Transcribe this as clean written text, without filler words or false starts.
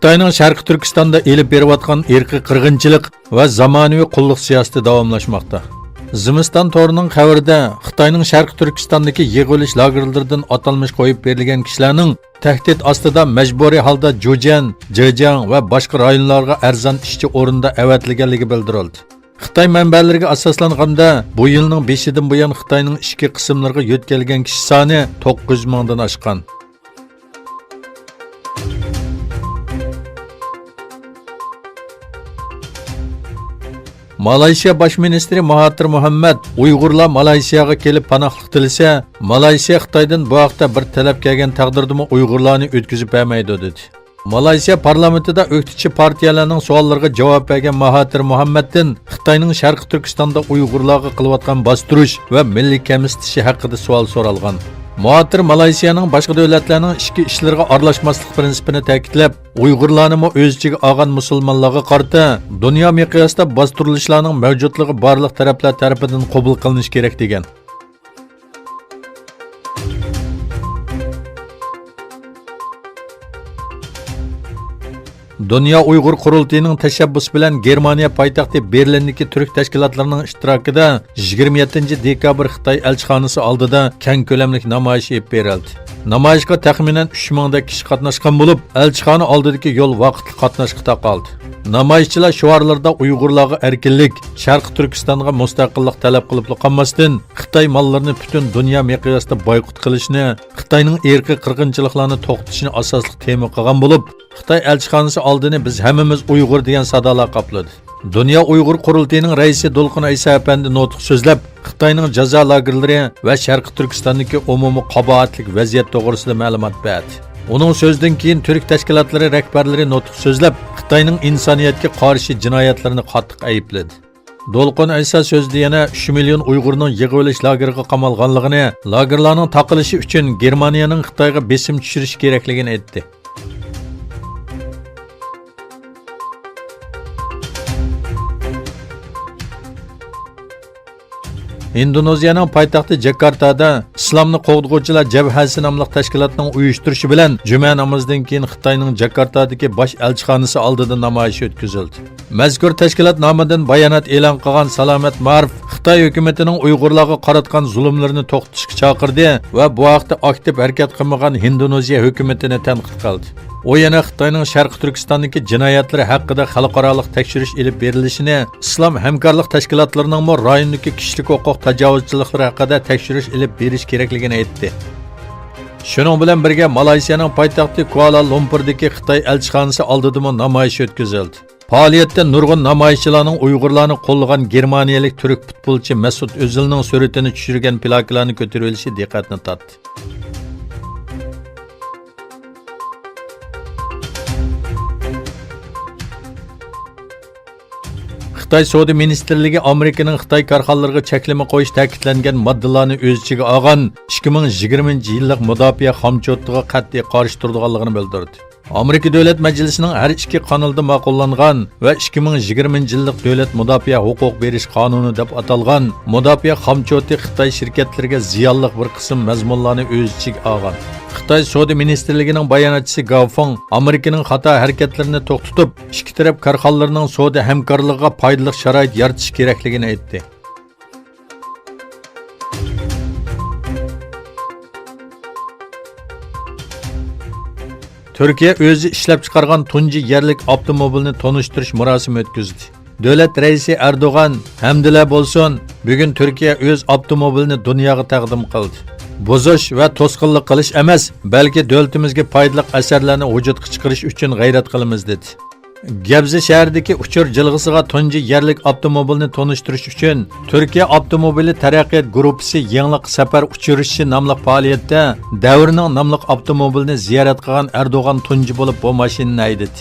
Xitoyning Sharqi Turkistonda elib berayotgan irqiy qirg'inchilik va zamonaviy qulluq siyosati davomlashmoqda. Zimiston to'rining xabarida Xitoyning Sharqi Turkistondagi yig'ilish lagerlaridan atalmish qo'yib berilgan kishilarning tahdid ostida majburiy holda Jo'jan, Jejang va boshqa rayonlarga arzon ishchi o'rinda avatilganligi bildirildi. Xitoy manbalariga asoslanganda bu yilning 5-dan buyon Xitoyning ichki qismlariga yo'tkalgan kishi soni 900 mingdan oshgan. Malayziya Bosh ministri Mahathir Mohamad Uyg'urlar Malayziyaga kelib panohlik tilasa, Malayziya Xitoydan bu haqda bir talab kelgan taqdirda Uyg'urlarni o'tkazib bermaydi dedi. Malayziya parlamentida o'qituvchi partiyalarning savollariga javob bergan Mahathir Mohamaddan Xitoyning Sharqi Turkistonda Uyg'urlarga qilayotgan bostirish va milliy kamsitishi haqida savol so'ralgan. Mahathir Malayziyaning boshqa davlatlarning ichki ishlariga aralashmaslik prinsipini ta'kidlab, Uyg'urlarni o'z ichiga olgan musulmonlarga qarata dunyo miqyosida bostirilishlarning mavjudligi barliq taraflar tarafidan qabul qilinishi kerak degan. Dünya Uyghur Qurultayının təşəbbüsü bilan Germaniya poytaxti Berlindagi Türk tashkilotlarining ishtirokida 27 dekabr Xitoy elchixonasi oldida keng ko'lamli namoyish olib berildi. Namoyishga taxminan 3000 dak kishi qatnashgan bo'lib, elchixona oldidagi yo'l vaqtli qatnashga taqaldi. Namoyishchilar shuarlarda Uyg'urlarga erkinlik, Sharqi Turkistonga mustaqillik talab qilib qolmasdan, Xitoy mollarini butun dunyo miqyosida boyqut qilishni, Xitoyning irqiy qirg'inchiliklarni to'xtatishni asosli tema qilgan bo'lib, Xitoy elchixonasi oldini biz hammamiz Uyg'ur degan sadolar qopladi. Dünya Uyghur Qurultayining raisi Dolqin Aysa apandi nutq so'zlab, Xitoyning jazo lagerlari va Sharqi Turkistondagi umumiy qabohatlik vaziyat to'g'risida ma'lumot berdi. Uning so'zidan keyin Türk tashkilotlari rahbarlari nutq so'zlab, Xitoyning insoniyatga qarshi jinoyatlarini qattiq aybladi. Dolqin Aysa so'zida yana 3 million Uyg'urning yig'ilish lageriga qamalganligini, lagerlarning taqilishi uchun Germaniyaning Xitoyga besim tushirish kerakligini aytdi. Indoneziyaning poytaxti Jakartada Islomni qo'g'duvchilar jabhasi nomli tashkilotning uyushtirishi bilan juma namozidan keyin Xitoyning Jakartadagi bosh elchixonasi oldida namoyish o'tkazildi. Mazkur tashkilot nomidan bayonot e'lon qilgan Salomat Ma'rif Xitoy hukumatining Uyg'urlarga qaratgan zulmlarini to'xtatishga chaqirdi va bu haqda aktiv harakat qilmagan Indoneziya hukumatini tanqid qildi. O yana Xitoyning Sharqi Turkistondagi jinoyatlari haqida xalqaro tekshirish olib berilishini, Islom hamkorlik tashkilotlarining rayondagi kishilik huquq tajovuzchiliklari haqida tekshirish olib berish kerakligini aytdi. Shuning bilan birga Malayziyaning poytaxti Kuala Lumpurdagi Xitoy elchixonasi oldida namoyish o'tkazildi. Faoliyatda nurg'un namoyishchilarning Uyg'urlarni qo'llagan germaniyalik turk futbolchi Mas'ud O'zilning suratini tushirgan plakalarni ko'tarib olishi diqqatni tortdi. Xitoy Savdo ministrligi Amerikaning Xitoy korxonalariga cheklama qo'yish ta'kidlangan moddalarni o'z ichiga olgan 2020-yillik mudofaa xomchotiga qat'iy qarshi turganligini bildirdi. Amerika Davlat Majlisining har ikki qonunida ma'qullangan va 2020-yillik davlat mudofaa huquq berish qonuni deb atalgan mudofaa xomchoti Xitoy shirkatlariga ziyonli bir qism mazmunlarni o'z ichiga olgan. Xitoy Savdo ministrligining bayonotchisi Gao Feng Amerikaning xato harakatlarini to'xtatib, ikki taraf korxonalarining savdo hamkorligiga foydali sharoit yaratish kerakligini aytdi. Türkiye o'zi ishlab chiqargan tunji yerlik avtomobilni tonishtirish murosimi o'tkazdi. Davlat raisi Erdo'g'an hamdillah bo'lsin, bugun Turkiya o'z avtomobilini dunyoga taqdim qildi. Buzish va to'sqinlik qilish emas, balki davlatimizga foydali asarlarni vujudga chiqarish uchun g'ayrat qilamiz dedi. Gebze shahridagi uchur jilg'isiga tunji yerlik avtomobilni tonishtirish uchun Turkiya avtomobili taraqqiyot guruhi yangilik safar uchirishi nomli faoliyatda davrning nomli avtomobilni ziyorat qilgan Erdo'g'an tunji bo'lib bu mashinani haydadi.